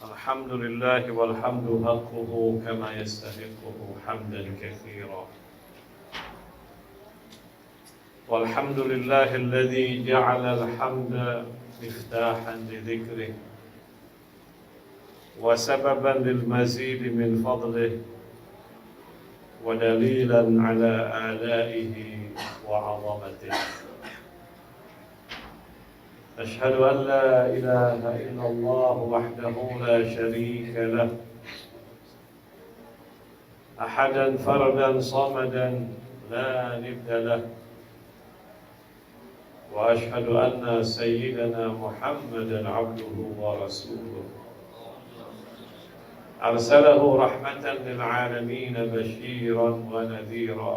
الحمد لله والحمد حقه كما يستحقه حمدا كثيرا. والحمد لله الذي جعل الحمد مفتاحا لذكره وسببا للمزيد من فضله ودليلا على آلائه وعظمته. أشهد أن لا إله إلا الله وحده لا شريك له أحدا فردا صمدا لا ند له. وأشهد أن سيدنا محمدا عبده ورسوله أرسله رحمة للعالمين بشيرا ونذيرا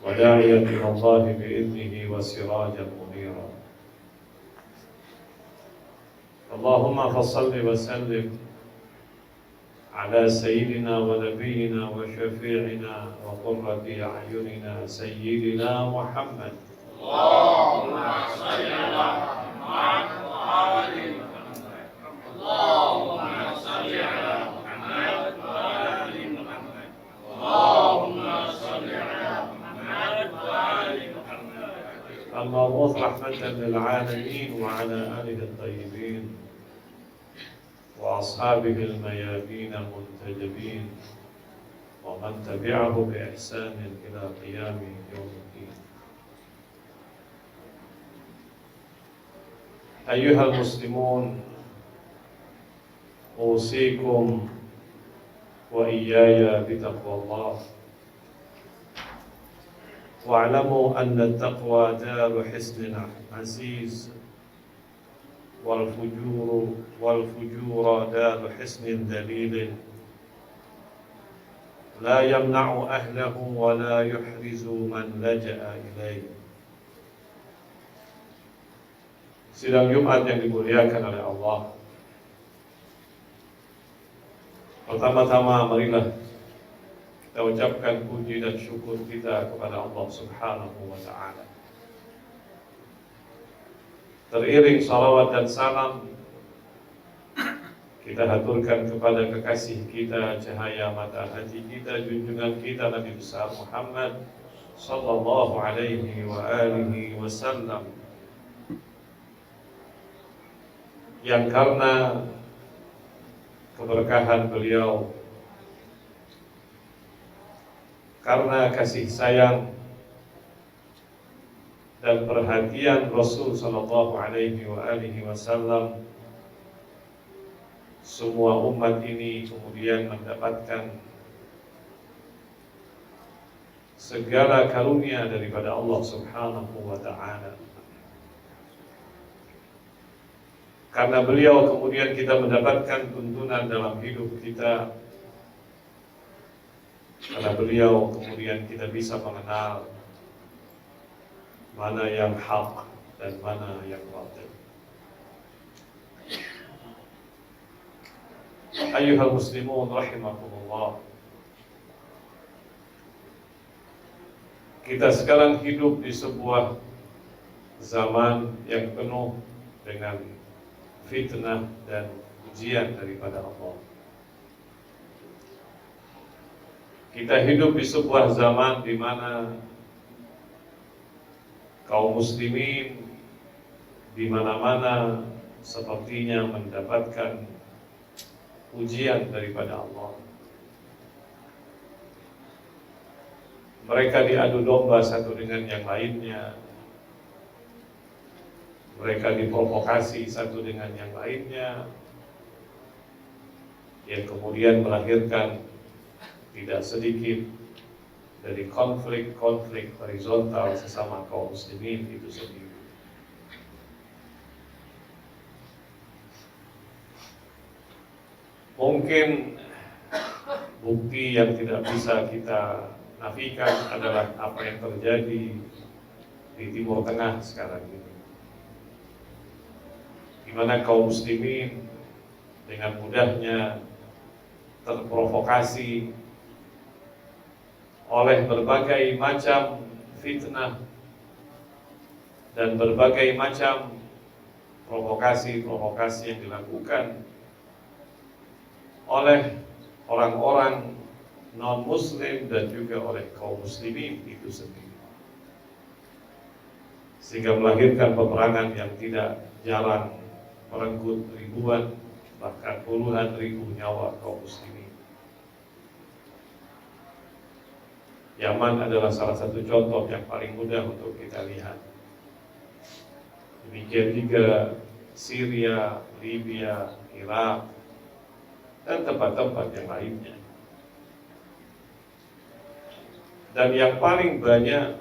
وداعيا إلى الله بإذنه وسراجا منيرا. اللهم فصل وسلم على سيدنا ونبينا وشفيعنا وقرة أعيننا سيدنا محمد. اللهم صل على محمد وآل محمد. اللهم صل على محمد وآل محمد. اللهم صل على محمد وآل محمد. المبعوث رحمة للعالمين وعلى آله الطيبين وأصحابه الميامين المنتجبين ومن تبعه بإحسان إلى قيام يوم الدين. أيها المسلمون، أوصيكم وإياي بتقوى الله، واعلموا أن التقوى دار حصن عزيز والفجور دار حصن ذليل لا يمنع أهله ولا يحرز من لجأ إليه. Sidang Jumat yang dimuliakan oleh Allah, pertama-tama marilah kita ucapkan puji dan syukur kita kepada Allah Subhanahu wa Ta'ala. Teriring salawat dan salam kita haturkan kepada kekasih kita, cahaya mata hati kita, junjungan kita Nabi besar Muhammad sallallahu alaihi wa alihi wasallam, yang karena keberkahan beliau, karena kasih sayang dan perhatian Rasul sallallahu alaihi wa alihi wasallam, semua umat ini kemudian mendapatkan segala karunia daripada Allah Subhanahu wa Ta'ala. Karena beliau kemudian kita mendapatkan tuntunan dalam hidup kita. Karena beliau kemudian kita bisa mengenal mana yang hak dan mana yang batil. Ayyuhal muslimun rahimakumullah. Kita sekarang hidup di sebuah zaman yang penuh dengan fitnah dan ujian daripada Allah. Kita hidup di sebuah zaman di mana kaum muslimin di mana-mana sepertinya mendapatkan ujian daripada Allah. Mereka diadu domba satu dengan yang lainnya. Mereka diprovokasi satu dengan yang lainnya, yang kemudian melahirkan tidak sedikit dari konflik-konflik horizontal sesama kaum muslimin itu sendiri. Mungkin bukti yang tidak bisa kita nafikan adalah apa yang terjadi di Timur Tengah sekarang ini, di mana kaum muslimin dengan mudahnya terprovokasi oleh berbagai macam fitnah dan berbagai macam provokasi-provokasi yang dilakukan oleh orang-orang non-muslim dan juga oleh kaum muslimin itu sendiri, sehingga melahirkan peperangan yang tidak jarang merenggut ribuan bahkan puluhan ribu nyawa kaum muslimin. Yaman adalah salah satu contoh yang paling mudah untuk kita lihat. Demikian juga Syria, Libya, Irak, dan tempat-tempat yang lainnya. Dan yang paling banyak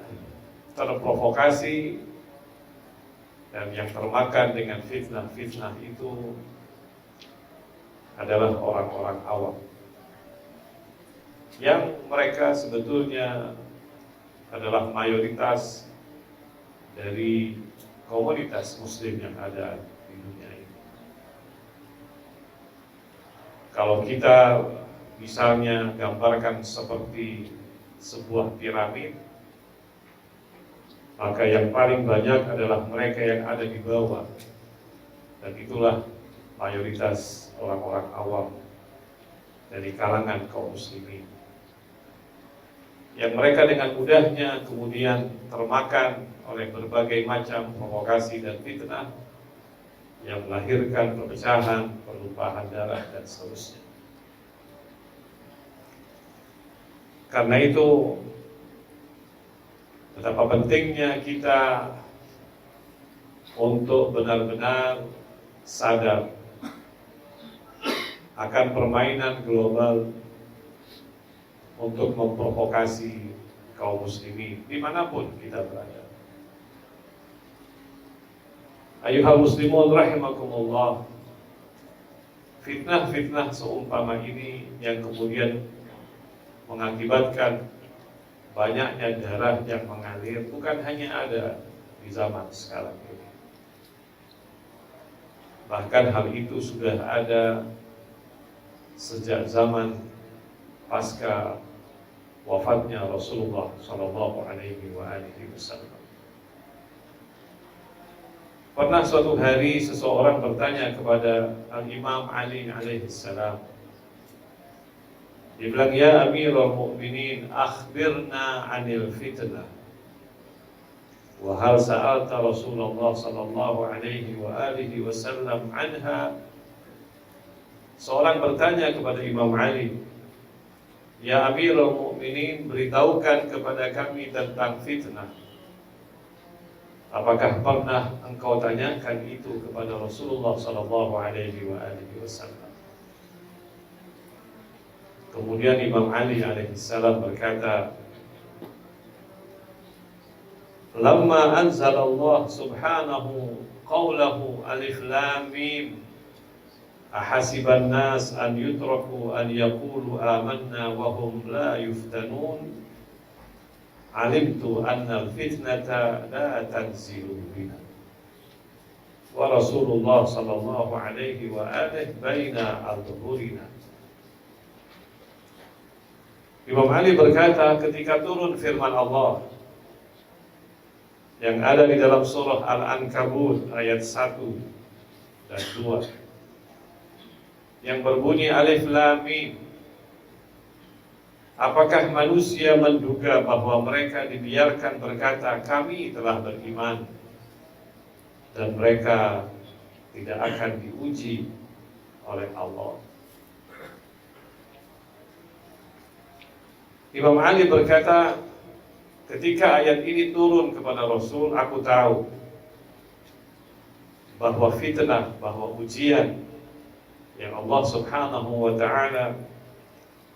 terprovokasi dan yang termakan dengan fitnah-fitnah itu adalah orang-orang awam, yang mereka sebetulnya adalah mayoritas dari komunitas muslim yang ada di dunia ini. Kalau kita misalnya gambarkan seperti sebuah piramid, maka yang paling banyak adalah mereka yang ada di bawah, dan itulah mayoritas orang-orang awam dari kalangan kaum muslimin, yang mereka dengan mudahnya kemudian termakan oleh berbagai macam provokasi dan fitnah yang melahirkan perpecahan, pertumpahan darah, dan seterusnya. Karena itu, betapa pentingnya kita untuk benar-benar sadar akan permainan global untuk memprovokasi kaum muslimin dimanapun kita berada. Ayuhal muslimun rahimakumullah, fitnah-fitnah seumpama ini yang kemudian mengakibatkan banyaknya darah yang mengalir bukan hanya ada di zaman sekarang ini. Bahkan hal itu sudah ada sejak zaman pasca wafatnya Rasulullah Shallallahu Alaihi Wasallam. Pernah suatu hari seseorang bertanya kepada Al-Imam Ali alaihissalam. Dia bilang, "Ya Amirul Mu'minin, akhbirna anil fitnah. Wa hal sa'alta Rasulullah sallallahu alaihi wasallam anha?" Seorang bertanya kepada Imam Ali, "Ya Amirul Mu'minin, beritahukan kepada kami tentang fitnah. Apakah pernah engkau tanyakan itu kepada Rasulullah sallallahu alaihi wasallam?" Kemudian Imam Ali alaihissalam berkata, "Lamma anzalallah subhanahu qawlahu alif lam mim ahasiban nas an yutraku an yaqulu amanna wa hum la yuftanun alimtu anna al-fitnata la tanzilu bina wa Rasulullah sallallahu alaihi wa alihi baina al-dhuhurina." Imam Ali berkata, ketika turun firman Allah yang ada di dalam surah Al-Ankabut ayat 1 dan 2 yang berbunyi alif lam mim, apakah manusia menduga bahwa mereka dibiarkan berkata kami telah beriman dan mereka tidak akan diuji oleh Allah? Imam Ali berkata, ketika ayat ini turun kepada Rasul, aku tahu bahwa fitnah, bahwa ujian yang Allah subhanahu wa ta'ala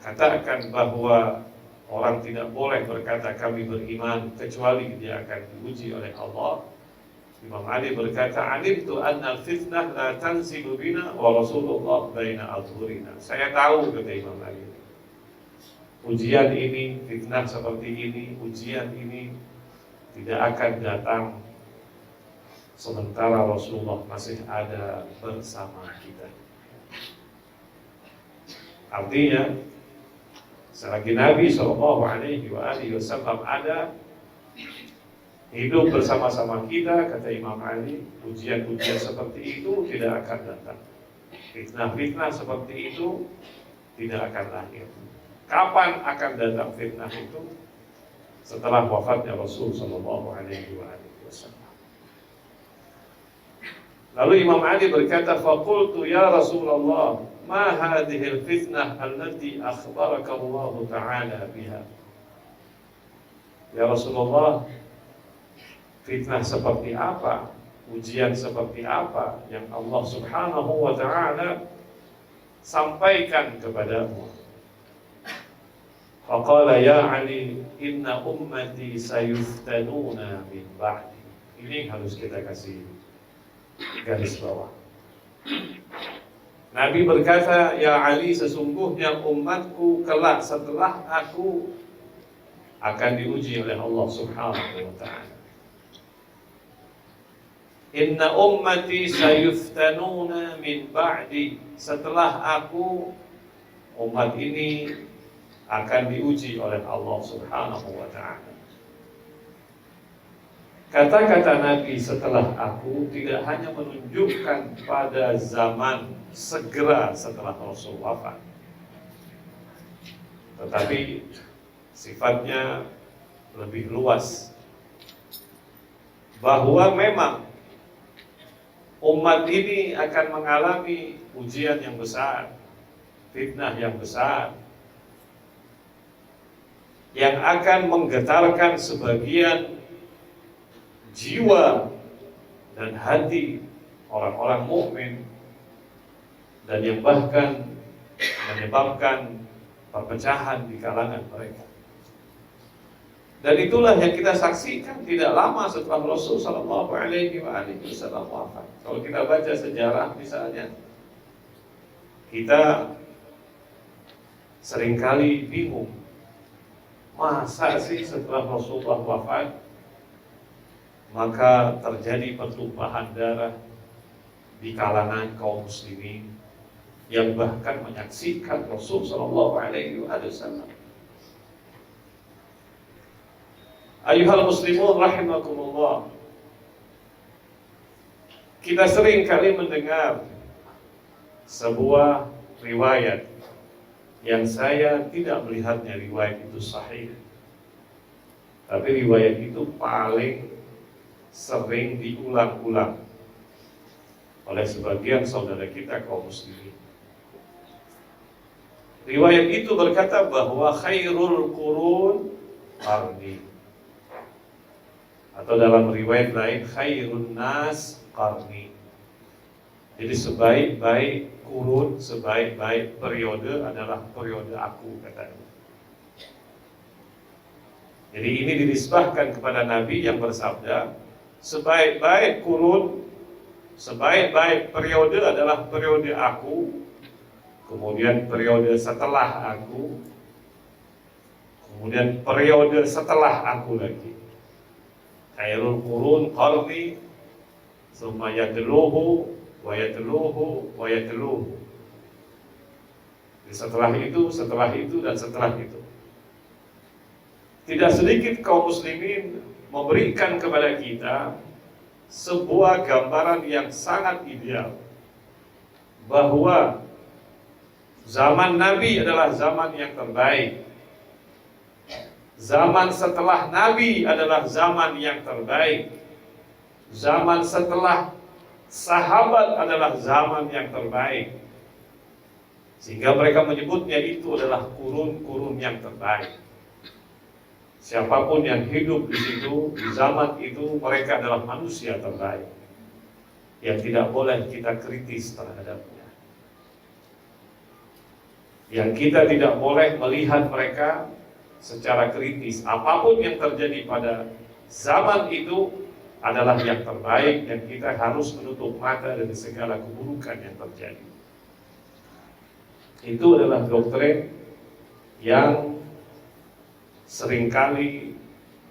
katakan bahwa orang tidak boleh berkata kami beriman kecuali dia akan diuji oleh Allah. Imam Ali berkata, alimtu anna fitnah la tanzilu bina wa Rasulullah baina adhurina. Saya tahu, kata Imam Ali, ujian ini, fitnah seperti ini, ujian ini tidak akan datang sementara Rasulullah masih ada bersama kita. Artinya, selagi Nabi SAW ada, hidup bersama-sama kita, kata Imam Ali, ujian-ujian seperti itu tidak akan datang. Fitnah-fitnah seperti itu tidak akan lahir. Kapan akan datang fitnah itu? Setelah wafatnya Rasul Sallallahu Alaihi Wasallam. Lalu Imam Ali berkata, "Faqultu ya Rasulullah, ma hadhihi al-fitnah allati akhbaraka Allah Ta'ala biha?" Ya Rasulullah, fitnah seperti apa, ujian seperti apa yang Allah Subhanahu wa Ta'ala sampaikan kepadamu? Faqala ya Ali, inna ummati sayuftanuna min ba'di. Ini harus kita kasih garis bawah. Nabi berkata, ya Ali, sesungguhnya umatku kelak setelah aku akan diuji oleh Allah Subhanahu wa Ta'ala. Inna ummati sayuftanuna min ba'di. Setelah aku, umat ini akan diuji oleh Allah Subhanahu wa Ta'ala. Kata-kata Nabi setelah aku tidak hanya menunjukkan pada zaman segera setelah Rasul wafat, tetapi sifatnya lebih luas, bahwa memang umat ini akan mengalami ujian yang besar, fitnah yang besar, yang akan menggetarkan sebagian jiwa dan hati orang-orang mukmin, dan yang bahkan menyebabkan perpecahan di kalangan mereka. Dan itulah yang kita saksikan tidak lama setelah Rasul Sallallahu Alaihi Wasallam wafat. Kalau kita baca sejarah misalnya, kita seringkali bingung, masa sih setelah Rasulullah wafat maka terjadi pertumpahan darah di kalangan kaum muslimin yang bahkan menyaksikan Rasul Sallallahu Alaihi Wasallam. Ayuhal muslimun rahimakumullah, kita sering kali mendengar sebuah riwayat yang saya tidak melihatnya riwayat itu sahih, tapi riwayat itu paling sering diulang-ulang oleh sebagian saudara kita kaum muslimin. Riwayat itu berkata bahwa khairul qurun qarni, atau dalam riwayat lain khairun nas qarni. Jadi sebaik-baik kurun, sebaik-baik periode adalah periode aku, katanya. Jadi ini dinisbahkan kepada Nabi yang bersabda, sebaik-baik kurun, sebaik-baik periode adalah periode aku, kemudian periode setelah aku, kemudian periode setelah aku lagi. Khairul qurun qarni, summa yatluhu wa yatluhu wa yatluhu. Setelah itu, dan setelah itu. Tidak sedikit kaum muslimin memberikan kepada kita sebuah gambaran yang sangat ideal, bahwa zaman Nabi adalah zaman yang terbaik, zaman setelah Nabi adalah zaman yang terbaik, zaman setelah sahabat adalah zaman yang terbaik, sehingga mereka menyebutnya itu adalah kurun-kurun yang terbaik. Siapapun yang hidup di situ, di zaman itu, mereka adalah manusia terbaik yang tidak boleh kita kritis terhadapnya, yang kita tidak boleh melihat mereka secara kritis. Apapun yang terjadi pada zaman itu adalah yang terbaik, dan kita harus menutup mata dari segala keburukan yang terjadi. Itu adalah doktrin yang seringkali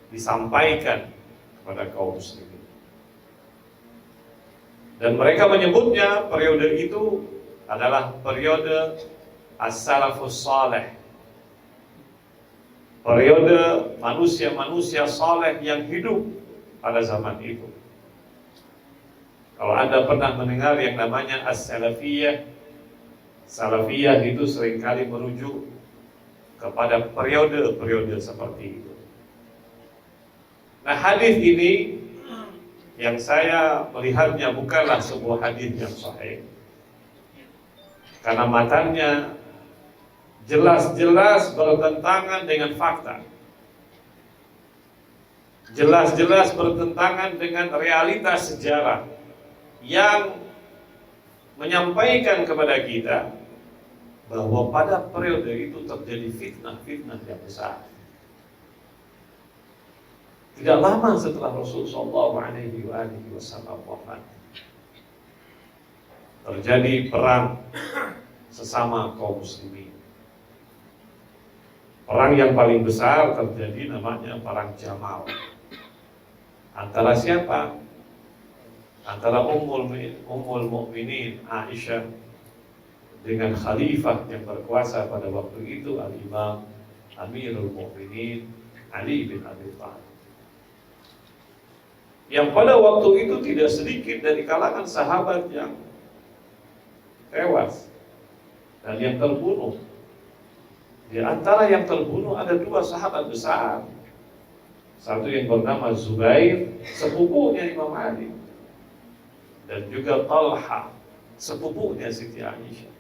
disampaikan kepada kaum muslimin, dan mereka menyebutnya periode itu adalah periode as-salafus saleh, periode manusia-manusia saleh yang hidup pada zaman itu. Kalau Anda pernah mendengar yang namanya as-salafiyah, salafiyah itu seringkali merujuk kepada periode-periode seperti itu. Nah, hadis ini yang saya melihatnya bukanlah sebuah hadis yang sahih, karena matanya jelas-jelas bertentangan dengan fakta, jelas-jelas bertentangan dengan realitas sejarah yang menyampaikan kepada kita bahwa pada periode itu terjadi fitnah-fitnah yang besar. Tidak lama setelah Rasulullah SAW wafat, terjadi perang sesama kaum muslimin. Perang yang paling besar terjadi namanya Perang Jamal. Antara siapa? Antara Ummul Mukminin Aisyah dengan khalifah yang berkuasa pada waktu itu, Al-Imam Amirul Mukminin Ali bin Abi Thalib. Yang pada waktu itu tidak sedikit dari kalangan sahabat yang tewas dan yang terbunuh. Di antara yang terbunuh ada dua sahabat besar. Satu yang bernama Zubair, sepupunya Imam Ali, dan juga Talha, sepupunya Siti Aisyah.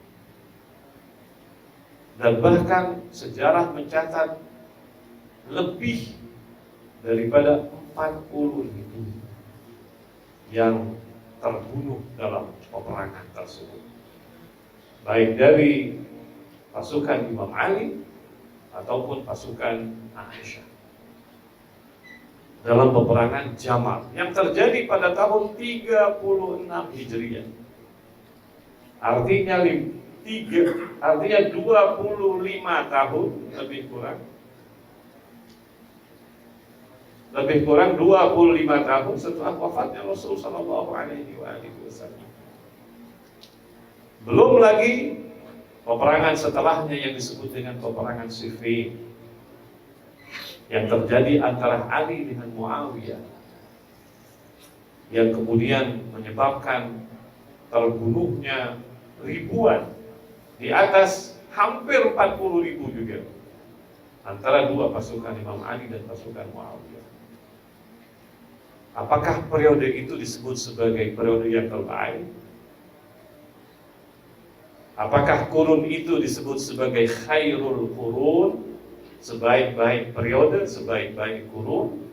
Dan bahkan sejarah mencatat lebih daripada 40.000 yang terbunuh dalam peperangan tersebut, baik dari pasukan Imam Ali ataupun pasukan Aisyah, dalam peperangan Jamal yang terjadi pada tahun 36 Hijriah. Artinya 25 tahun lebih kurang 25 tahun setelah wafatnya Rasul sallallahu alaihi wasallam. Belum lagi peperangan setelahnya yang disebut dengan peperangan Siffin, yang terjadi antara Ali dengan Muawiyah, yang kemudian menyebabkan terbunuhnya ribuan, di atas hampir 40.000 juga, antara dua pasukan Imam Ali dan pasukan Muawiyah. Apakah periode itu disebut sebagai periode yang terbaik? Apakah kurun itu disebut sebagai khairul qurun, sebaik-baik periode, sebaik-baik kurun?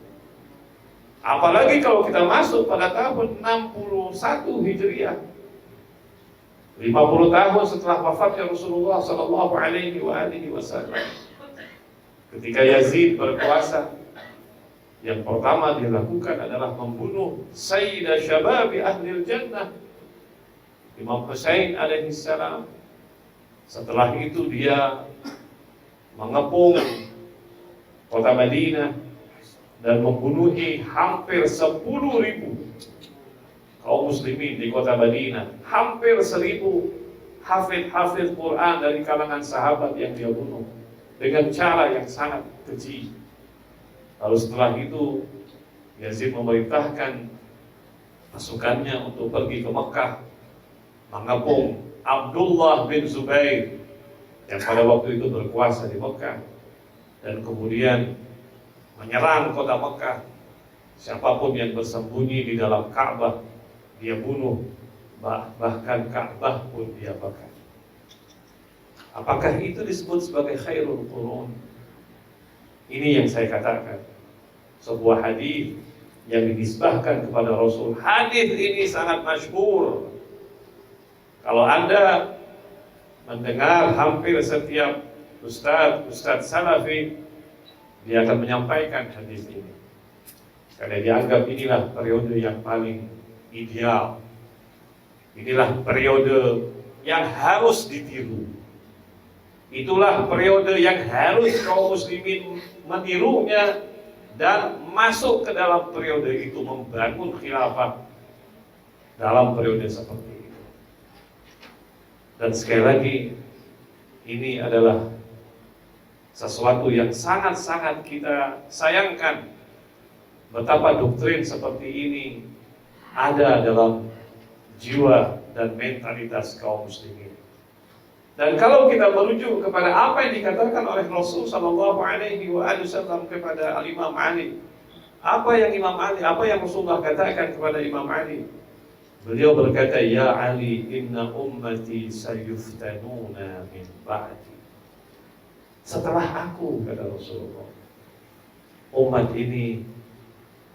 Apalagi kalau kita masuk pada tahun 61 Hijriah, 50 tahun setelah wafatnya Rasulullah sallallahu alaihi wasallam. Ketika Yazid berkuasa, yang pertama dia lakukan adalah membunuh Sayyidah Syababi Ahlil Jannah, Imam Husain alaihi salam. Setelah itu dia mengepung kota Madinah dan membunuhi hampir 10.000 kaum muslimin di kota Madinah. Hampir 1.000 hafid Quran dari kalangan sahabat yang dia bunuh dengan cara yang sangat keji. Lalu setelah itu Yazid memerintahkan pasukannya untuk pergi ke Mekah, mengepung Abdullah bin Zubair yang pada waktu itu berkuasa di Mekah, dan kemudian menyerang kota Mekah. Siapapun yang bersembunyi di dalam Ka'bah dia bunuh, bahkan Ka'bah pun dia bakar. Apakah itu disebut sebagai khairul qurun? Ini yang saya katakan, sebuah hadis yang dinisbahkan kepada Rasul. Hadis ini sangat masyhur. Kalau Anda mendengar hampir setiap ustaz salafi, dia akan menyampaikan hadis ini, karena dianggap inilah periode yang paling ideal, inilah periode yang harus ditiru, itulah periode yang harus kaum muslimin menirunya dan masuk ke dalam periode itu, membangun khilafah dalam periode seperti itu. Dan sekali lagi, ini adalah sesuatu yang sangat-sangat kita sayangkan, betapa doktrin seperti ini ada dalam jiwa dan mentalitas kaum muslimin. Dan kalau kita merujuk kepada apa yang dikatakan oleh Rasul sallallahu alaihi wasallam kepada Imam Ali, apa yang Rasulullah katakan kepada Imam Ali? Beliau berkata, "Ya Ali, inna ummati sayuftanuna min ba'di." Setelah aku, kata Rasulullah, umat ini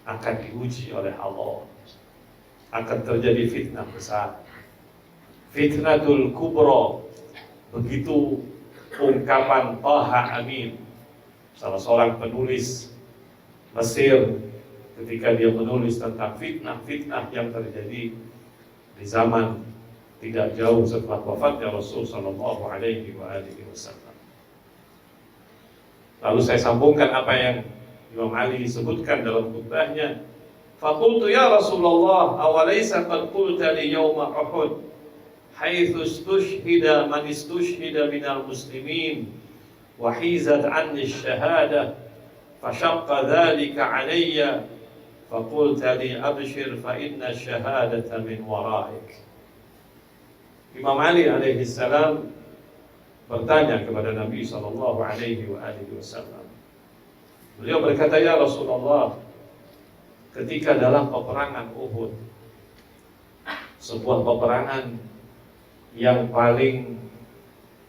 akan diuji oleh Allah. Akan terjadi fitnah besar. Fitnatul kubra. Begitu ungkapan Taha Amin, salah seorang penulis Mesir, ketika dia menulis tentang fitnah-fitnah yang terjadi di zaman tidak jauh setelah wafatnya Rasul sallallahu alaihi wasallam. Lalu saya sambungkan apa yang Imam Ali sebutkan dalam khutbahnya. Faqultu ya Rasulullah, awalaysa qad qulta li yawma Uhud haitsu istushhida man istushhida minal muslimin wa hizat anni ash-shahadah fashaqqa dhalika alayya faqulta li abshir fa inna ash-shahadata min wara'ik. Imam Ali alaihi salam bertanya kepada Nabi sallallahu alaihi wasallam. Beliau berkata, ya Rasulullah, ketika dalam peperangan Uhud, sebuah peperangan yang paling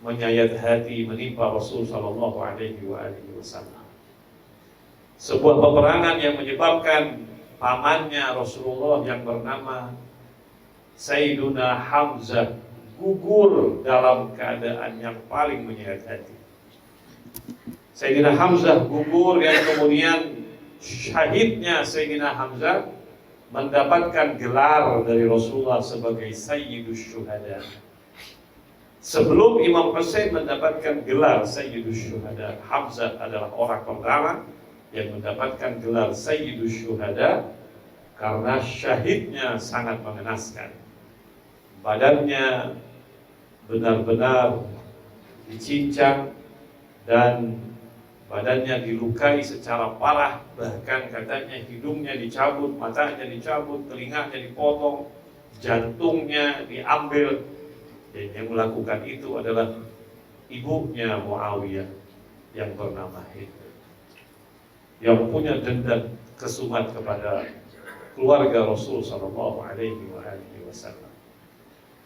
menyayat hati menimpa Rasul sallallahu alaihi wasallam. Sebuah peperangan yang menyebabkan pamannya Rasulullah yang bernama Sayyiduna Hamzah gugur dalam keadaan yang paling menyayat hati. Sayyidina Hamzah gugur, yang kemudian syahidnya Sayyidina Hamzah mendapatkan gelar dari Rasulullah sebagai Sayyidus Syuhada. Sebelum Imam Hussein mendapatkan gelar Sayyidus Syuhada, Hamzah adalah orang pertama yang mendapatkan gelar Sayyidus Syuhada karena syahidnya sangat mengenaskan. Badannya benar-benar dicincang dan badannya dilukai secara parah, bahkan katanya hidungnya dicabut, matanya dicabut, telinganya dipotong, jantungnya diambil. Dan yang melakukan itu adalah ibunya Muawiyah yang bernama Hind, yang punya dendam kesumat kepada keluarga Rasul sallallahu alaihi wasallam.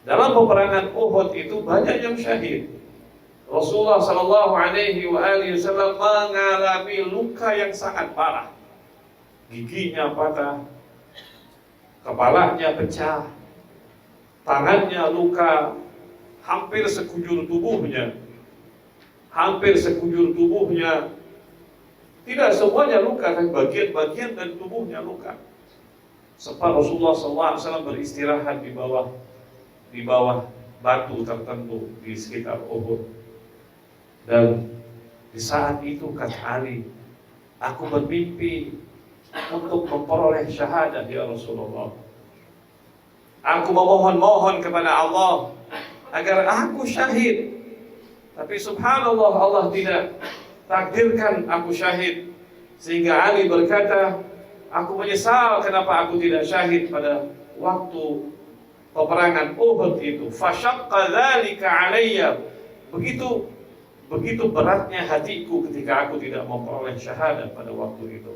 Dalam peperangan Uhud itu banyak yang syahid. Rasulullah sallallahu alaihi wasallam mengalami luka yang sangat parah. Giginya patah, kepalanya pecah, tangannya luka, hampir sekujur tubuhnya. Tidak semuanya luka, tapi bagian-bagian dari tubuhnya luka. Sempat Rasulullah SAW beristirahat di bawah batu tertentu di sekitar Uhud. Dan di saat itu kata Ali, aku bermimpi untuk memperoleh syahadat ya Rasulullah. Aku memohon kepada Allah agar aku syahid. Tapi subhanallah, Allah tidak takdirkan aku syahid. Sehingga Ali berkata, aku menyesal kenapa aku tidak syahid pada waktu peperangan Uhud itu. Fashaqqa dzalika alayya. Begitu beratnya hatiku ketika aku tidak memperoleh syahadat pada waktu itu.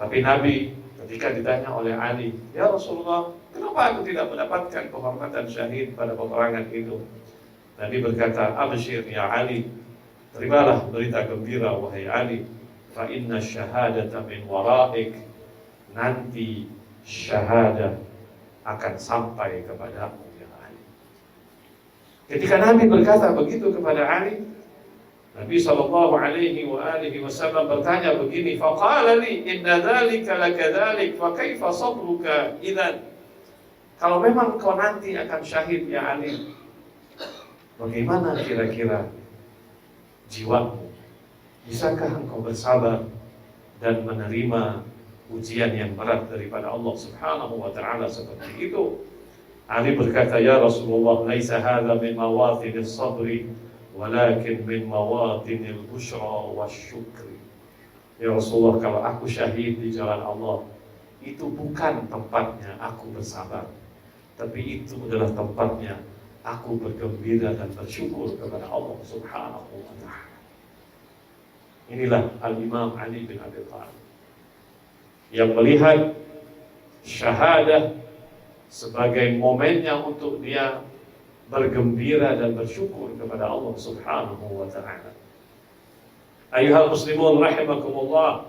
Tapi Nabi ketika ditanya oleh Ali, ya Rasulullah, kenapa aku tidak mendapatkan kehormatan syahid pada peperangan itu? Nabi berkata, abshir ya Ali, terimalah berita gembira wahai Ali, fa inna syahadata min wara'ik, nanti syahadat akan sampai kepadamu ya Ali. Ketika Nabi berkata begitu kepada Ali, Nabi sallallahu alaihi wasallam bertanya begini, faqala li inna dzalika lakadzalik fa kaifa sabruka idzan? Kalau memang kau nanti akan syahid ya Ali, bagaimana kira-kira jiwamu? Bisakah engkau bersabar dan menerima ujian yang berat daripada Allah Subhanahu wa taala seperti itu? Ali berkata, ya Rasulullah, laisa hadza min mawatinis sabri walakin min mawatinil busyra wasyukri. Ya Rasulullah, kalau aku syahid di jalan Allah, itu bukan tempatnya aku bersabar, tapi itu adalah tempatnya aku bergembira dan bersyukur kepada Allah Subhanahu wa ta'ala. Inilah Al-Imam Ali bin Abi Thalib yang melihat syahadah sebagai momennya untuk dia bergembira dan bersyukur kepada Allah Subhanahu wa ta'ala. Ayuhal muslimun rahimakumullah,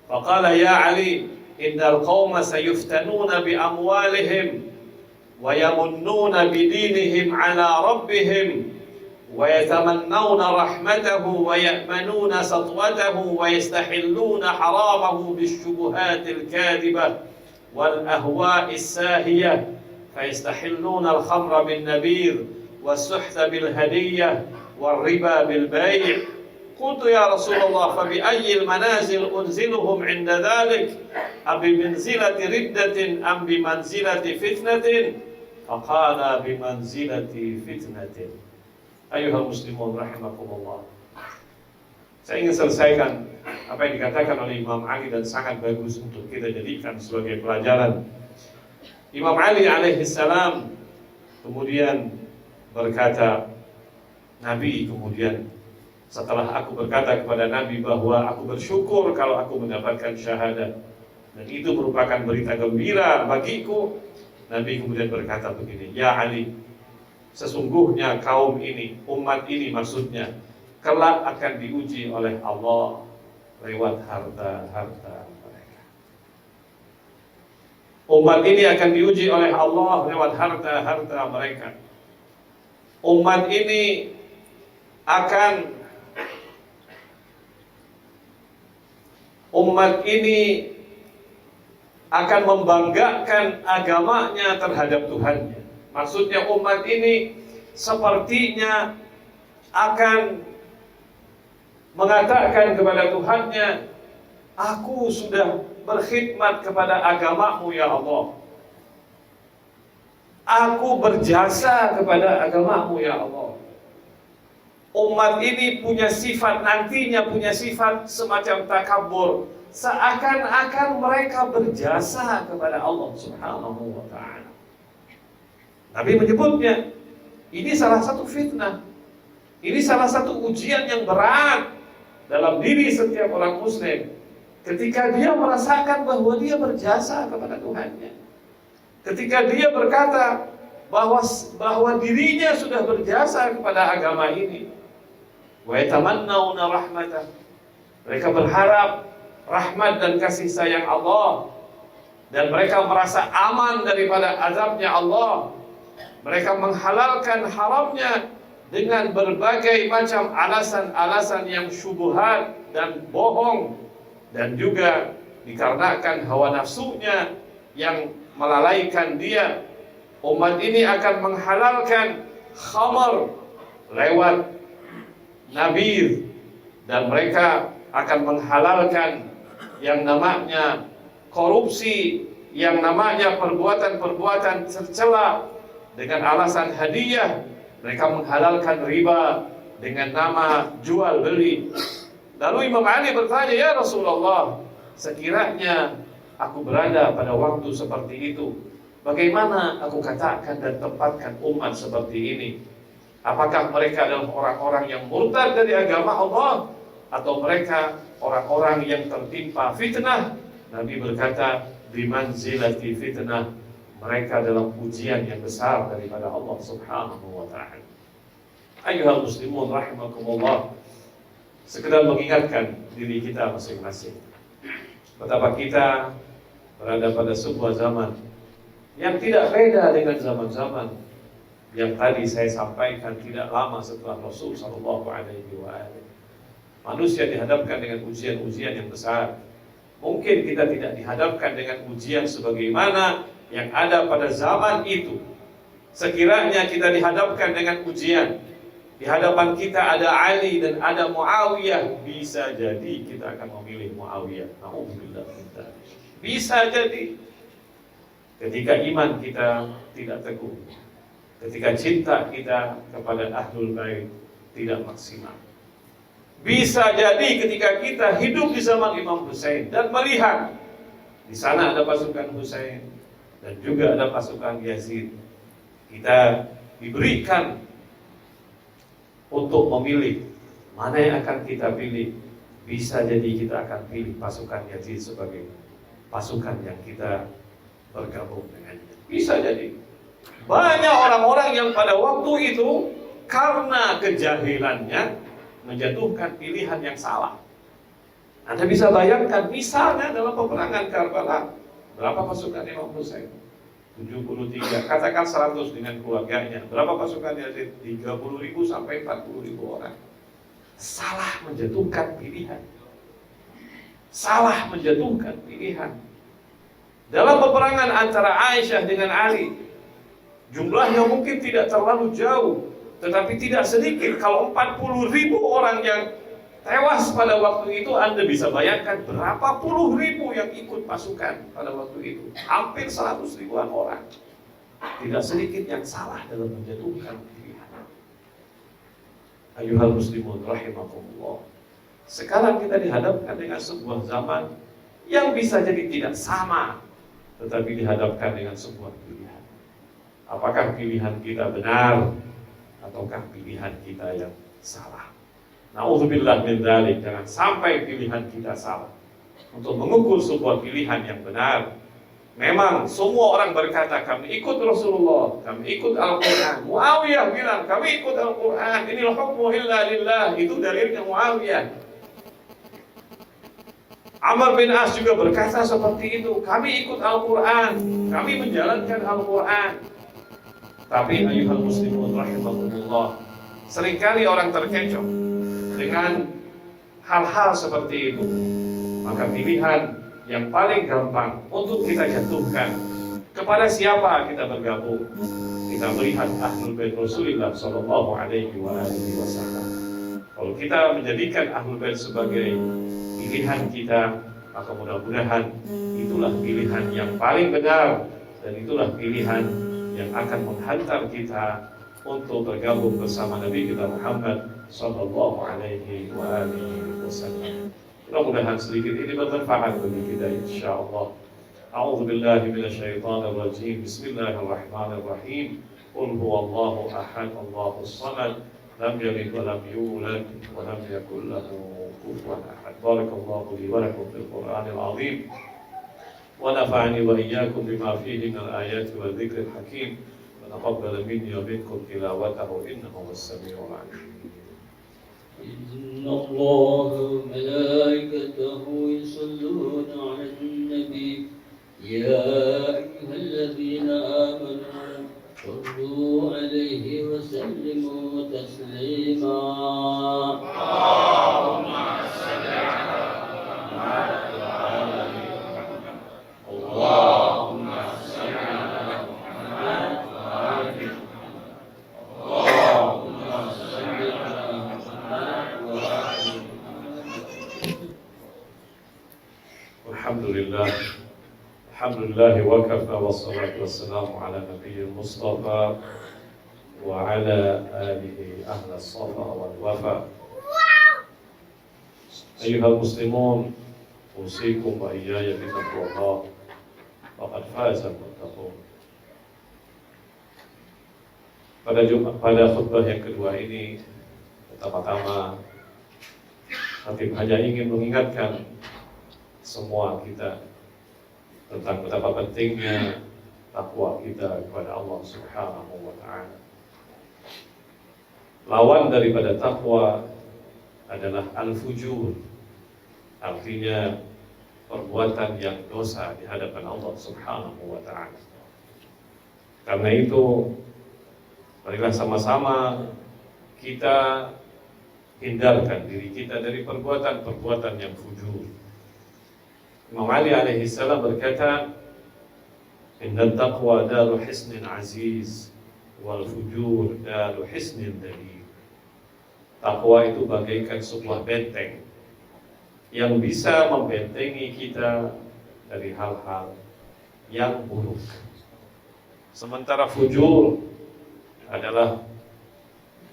faqala ya Ali, innal qawma sayuftanuna bi amwalihim wa yamunnuna bi dinihim ala rabbihim wa yatamannawna rahmatahu wa ya'manuna satwatahu wa yastahilluna haramahu bisyubuhatil kadibah wal ahwa'i sahiyah فيستحلون الخمر بالنبيذ والسحت بالهدية والربا بالبيع. قلت يا رسول الله فبأي المنازل أنزلهم عند ذلك أبمنزلة ردة أم بمنزلة فتنة؟ فقال بمنزلة فتنة. أيها المسلمون رحمكم الله. Saya ingin selesaikan apa yang dikatakan oleh Imam Ali dan sangat bagus untuk kita jadikan sebagai pelajaran. Imam Ali alaihi salam kemudian berkata, Nabi kemudian setelah aku berkata kepada Nabi bahwa aku bersyukur kalau aku mendapatkan syahadat dan itu merupakan berita gembira bagiku, Nabi kemudian berkata begini, ya Ali, sesungguhnya kaum ini, umat ini maksudnya, kelak akan diuji oleh Allah lewat harta-harta. Umat ini akan diuji oleh Allah lewat harta-harta mereka. Umat ini akan membanggakan agamanya terhadap Tuhannya. Maksudnya umat ini sepertinya akan mengatakan kepada Tuhannya, aku sudah berkhidmat kepada agamamu ya Allah. Aku berjasa kepada agamamu ya Allah. Umat ini punya sifat, nantinya punya sifat semacam takabur, seakan-akan mereka berjasa kepada Allah Subhanahu wa ta'ala. Nabi menyebutnya, ini salah satu fitnah. Ini salah satu ujian yang berat dalam diri setiap orang muslim. Ketika dia merasakan bahwa dia berjasa kepada Tuhannya, ketika dia berkata bahwa dirinya sudah berjasa kepada agama ini, wa yatamannawna rahmatah, mereka berharap rahmat dan kasih sayang Allah, dan mereka merasa aman daripada azabnya Allah. Mereka menghalalkan haramnya dengan berbagai macam alasan-alasan yang syubhat dan bohong, dan juga dikarenakan hawa nafsunya yang melalaikan dia. Umat ini akan menghalalkan khamar lewat nabir, dan mereka akan menghalalkan yang namanya korupsi, yang namanya perbuatan-perbuatan tercela dengan alasan hadiah. Mereka menghalalkan riba dengan nama jual beli. Lalu Imam Ali bertanya, ya Rasulullah, sekiranya aku berada pada waktu seperti itu, bagaimana aku katakan dan tempatkan umat seperti ini? Apakah mereka adalah orang-orang yang murtad dari agama Allah, atau mereka orang-orang yang tertimpa fitnah? Nabi berkata, bimanzilati fitnah, mereka dalam ujian yang besar daripada Allah Subhanahu wa ta'ala. Ayyuhal muslimun rahimakumullah, sekedar mengingatkan diri kita masing-masing betapa kita berada pada sebuah zaman yang tidak beda dengan zaman-zaman yang tadi saya sampaikan tidak lama setelah Rasul sallallahu alaihi wasallam. Manusia dihadapkan dengan ujian-ujian yang besar. Mungkin kita tidak dihadapkan dengan ujian sebagaimana yang ada pada zaman itu. Sekiranya kita dihadapkan dengan ujian, di hadapan kita ada Ali dan ada Muawiyah, bisa jadi kita akan memilih Muawiyah. Nauzubillah min dzalik. Bisa jadi ketika iman kita tidak teguh, ketika cinta kita kepada Ahlul Bait tidak maksimal. Bisa jadi ketika kita hidup di zaman Imam Hussein dan melihat di sana ada pasukan Hussein dan juga ada pasukan Yazid, kita diberikan untuk memilih mana yang akan kita pilih. Bisa jadi kita akan pilih pasukan Yazid sebagai pasukan yang kita bergabung dengannya. Bisa jadi. Banyak orang-orang yang pada waktu itu karena kejahilannya menjatuhkan pilihan yang salah. Anda bisa bayangkan misalnya dalam peperangan Karbala, berapa pasukan Imam Hussein? 73, katakan 100 dengan keluarganya. Berapa pasukan Yazid? 30.000 sampai 40.000 orang. Salah menjatuhkan pilihan. Salah menjatuhkan pilihan. Dalam peperangan antara Aisyah dengan Ali, jumlahnya mungkin tidak terlalu jauh, tetapi tidak sedikit. Kalau 40.000 orang yang tewas pada waktu itu, Anda bisa bayangkan berapa puluh ribu yang ikut pasukan pada waktu itu. Hampir 100.000-an orang. Tidak sedikit yang salah dalam menjatuhkan pilihan. Ayuhal muslimun rahimakumullah. Sekarang kita dihadapkan dengan sebuah zaman yang bisa jadi tidak sama, tetapi dihadapkan dengan sebuah pilihan. Apakah pilihan kita benar ataukah pilihan kita yang salah? Na'udzubillah min dzalik, jangan sampai pilihan kita salah. Untuk mengukur sebuah pilihan yang benar, memang semua orang berkata kami ikut Rasulullah, kami ikut Al-Quran. Muawiyah bilang kami ikut Al-Quran, inil hukmu illa lillah, itu dalilnya Muawiyah. Amr bin As juga berkata seperti itu, kami ikut Al-Quran, kami menjalankan Al-Quran. Tapi ayuhal muslimun rahimakumullah, seringkali orang terkecoh dengan hal-hal seperti itu. Maka pilihan yang paling gampang untuk kita jatuhkan, kepada siapa kita bergabung. Kita melihat Ahlul Bait Rasulullah sallallahu alaihi wasallam. Kalau kita menjadikan Ahlul Bait sebagai pilihan kita, maka mudah-mudahan itulah pilihan yang paling benar, dan itulah pilihan yang akan menghantar kita untuk bergabung bersama Nabi kita Muhammad sallallahu alaihi wasallam. Mudah-mudahan sedikit ini bermanfaat bagi kita insyaallah. A'udzu billahi minasyaitonir rajim. Bismillahirrahmanirrahim. Qul huwallahu ahad, Allahus samad, lam yalid wa lam yulad wa lam yakul lahu kufuwan ahad. Barakallahu li wa lakum fil Qur'anil 'azim. Wa nafa'ani wa iyyakum bima fihi minal ayati wa dzikril hakim. تقبل مني ومنكم تلاوته إنه هو السميع العليم. إن الله وملائكته يصلون على النبي يا أيها الذين آمنوا صلوا عليه وسلموا تسليما. اللهم صل على محمد وعلى آل محمد. اللهم صل على محمد. Alhamdulillah wa kafa wassalatu wassalamu ala nabiyil mustafa wa ala alihi ahla safa wal wafa. Ayyuhal muslimun, usikum wa iyaya bitaqwallah, faqad faza muttaqun. Pada khutbah yang kedua ini, pertama-tama Habib hanya ingin mengingatkan semua kita tentang betapa pentingnya takwa kita kepada Allah Subhanahu wa ta'ala. Lawan daripada takwa adalah al-fujur, artinya perbuatan yang dosa di hadapan Allah Subhanahu wa ta'ala. Karena itu, marilah sama-sama kita hindarkan diri kita dari perbuatan-perbuatan yang fujur. Imam Ali alaihi salam berkata, "Inna taqwa daru hisnin aziz, wal fujur daru hisnin dalil." Takwa itu bagaikan sebuah benteng yang bisa membentengi kita dari hal-hal yang buruk. Sementara fujur adalah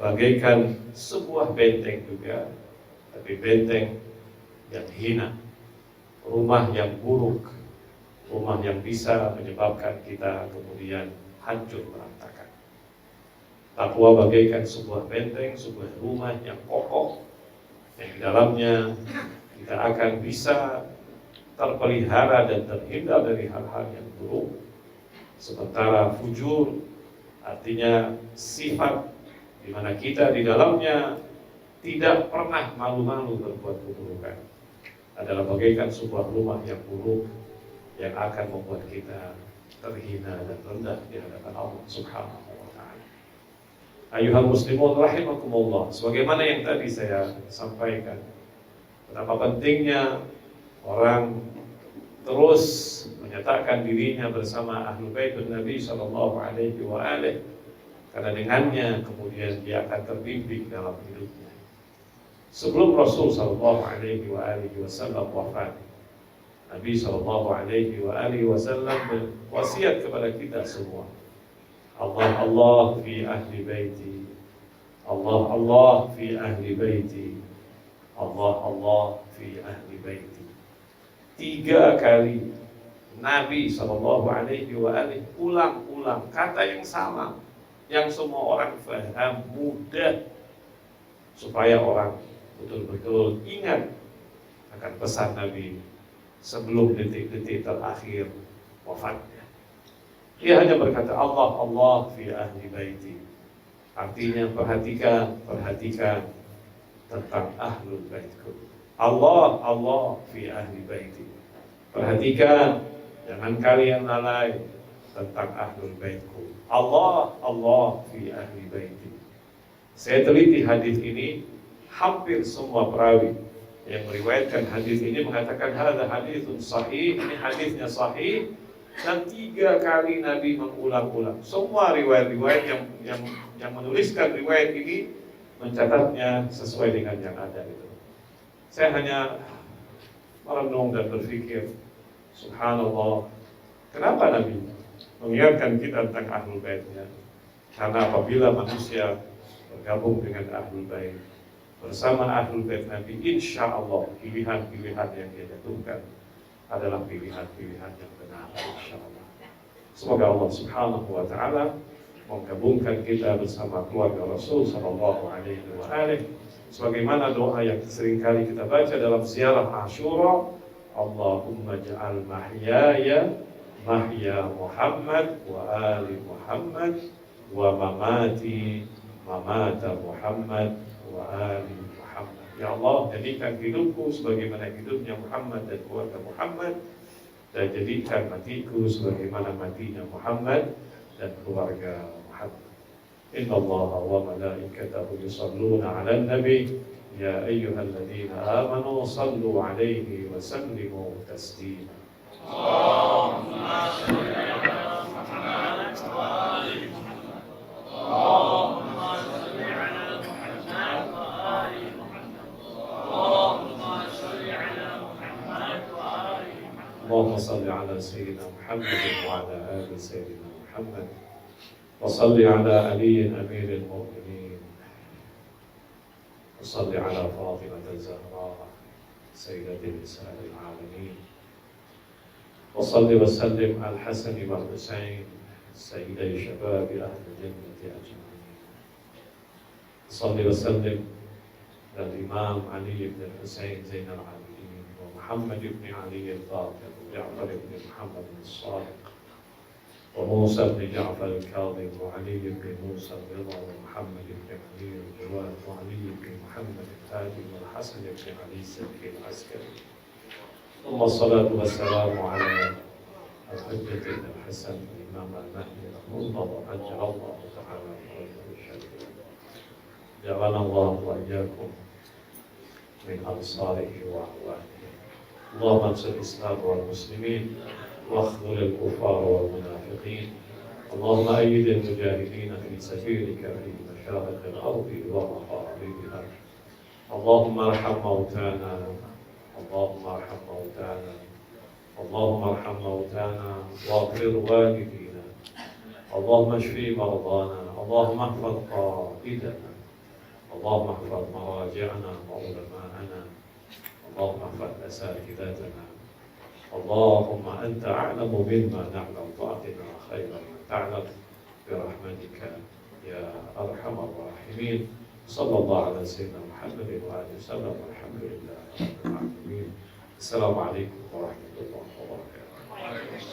bagaikan sebuah benteng juga tapi benteng yang hina, rumah yang buruk, rumah yang bisa menyebabkan kita kemudian hancur berantakan. Takwa bagaikan sebuah benteng, sebuah rumah yang kokoh, yang di dalamnya kita akan bisa terpelihara dan terhindar dari hal-hal yang buruk. Sementara fujur artinya sifat di mana kita di dalamnya tidak pernah malu-malu berbuat keburukan, adalah bagaikan sebuah rumah yang buruk yang akan membuat kita terhina dan rendah di hadapan Allah Subhanahu wa taala. Ayuhal muslimun rahimakumullah, sebagaimana yang tadi saya sampaikan, betapa pentingnya orang terus menyatakan dirinya bersama Ahlul Bait Nabi sallallahu alaihi wa alihi, karena dengannya kemudian dia akan terbimbing dalam hidupnya. Sebelum Rasul sallallahu alaihi wa alihi wasallam wafat, Nabi sallallahu alaihi wa alihi wasallam berwasiat kepada kita semua, Allah Allah fi ahli baiti, Allah Allah fi ahli baiti, Allah Allah fi ahli baiti. 3 kali Nabi sallallahu alaihi wa alihi ulang-ulang kata yang sama, yang semua orang paham mudah, supaya orang betul-betul ingat akan pesan Nabi sebelum detik-detik terakhir wafatnya. Dia hanya berkata Allah Allah fi ahli baiti. Artinya perhatikan tentang ahlul baitku. Allah Allah fi ahli baiti. Perhatikan, jangan kalian lalai tentang ahlul baitku. Allah Allah fi ahli baiti. Saya teliti hadis ini, hampir semua perawi yang meriwayatkan hadis ini mengatakan hadza haditsun sahih, ini hadisnya sahih, dan 3 kali Nabi mengulang-ulang. Semua riwayat-riwayat yang menuliskan riwayat ini mencatatnya sesuai dengan yang ada itu. Saya hanya merenung dan berpikir, subhanallah, kenapa Nabi mengingatkan kita tentang ahlul baitnya? Karena apabila manusia bergabung dengan ahlul bait, bersama ahlul bait Nabi, insya Allah pilihan-pilihan yang dia jatuhkan adalah pilihan-pilihan yang benar, insya Allah. Semoga Allah Subhanahu wa taala menggabungkan kita bersama keluarga Rasul sallallahu alaihi wa alihi, sebagaimana doa yang seringkali kita baca dalam ziarah Asyura, Allahumma ja'al mahyaya mahya Muhammad wa ali Muhammad wa mamati mamata Muhammad wa ali Muhammad. Ya Allah, jadikan hidupku sebagaimana hidupnya Muhammad dan keluarga Muhammad, dan jadikan matiku sebagaimana matinya Muhammad dan keluarga Muhammad. Inna Allah wa malaikatahu yusalluna 'alan nabi ya ayyuhalladzina amanu sallu 'alaihi wa sallimu taslima. Allahumma shalli 'ala Muhammad wa ali Muhammad. Allahumma shalli 'ala Muhammad wa ali Muhammad. Allahumma shalli 'ala Muhammad wa ali Muhammad. Allahumma shalli 'ala sayyidina Muhammad wa 'ala ali sayyidina Muhammad. وصل على علي أمير المؤمنين وصل على فاطمة الزهراء سيدة نساء العالمين وصل وسلم على الحسن والحسين سيدي شباب أهل الجنة أجمعين. وصل وسلم على الإمام علي بن الحسين زين العابدين ومحمد بن علي الباقر وجعفر بن محمد الصادق وموسى بن جعفر الكاظم وعلي بن موسى الرضا ومحمد بن علي الجواد وعلي بن محمد الهادي والحسن بن علي السلكي العسكري. ثم الصلاة والسلام على الحجة بن الحسن الإمام المهدي المنتظر عجل الله تعالى فرجه الشريف. جعلنا الله وإياكم من أنصاره وأعوانه. اللهم انصر الإسلام والمسلمين واخذل الكفار والمنافقين. اللهم أيد المجاهدين في سبيلك في مشارق الأرض ومغاربها. اللهم ارحم موتانا، اللهم ارحم موتانا، اللهم ارحم موتانا واغفر والدينا، اللهم اشف مرضانا، اللهم احفظ قائدنا، اللهم احفظ مراجعنا وعلماءنا، اللهم احفظ أساتذتنا، اللهم أنت أعلم مما نعلم، فأعطنا خيرا ما تعلم برحمتك يا أرحم الراحمين. صلى الله على سيدنا محمد وآله وسلم، والحمد لله رب العالمين. السلام عليكم ورحمة الله وبركاته.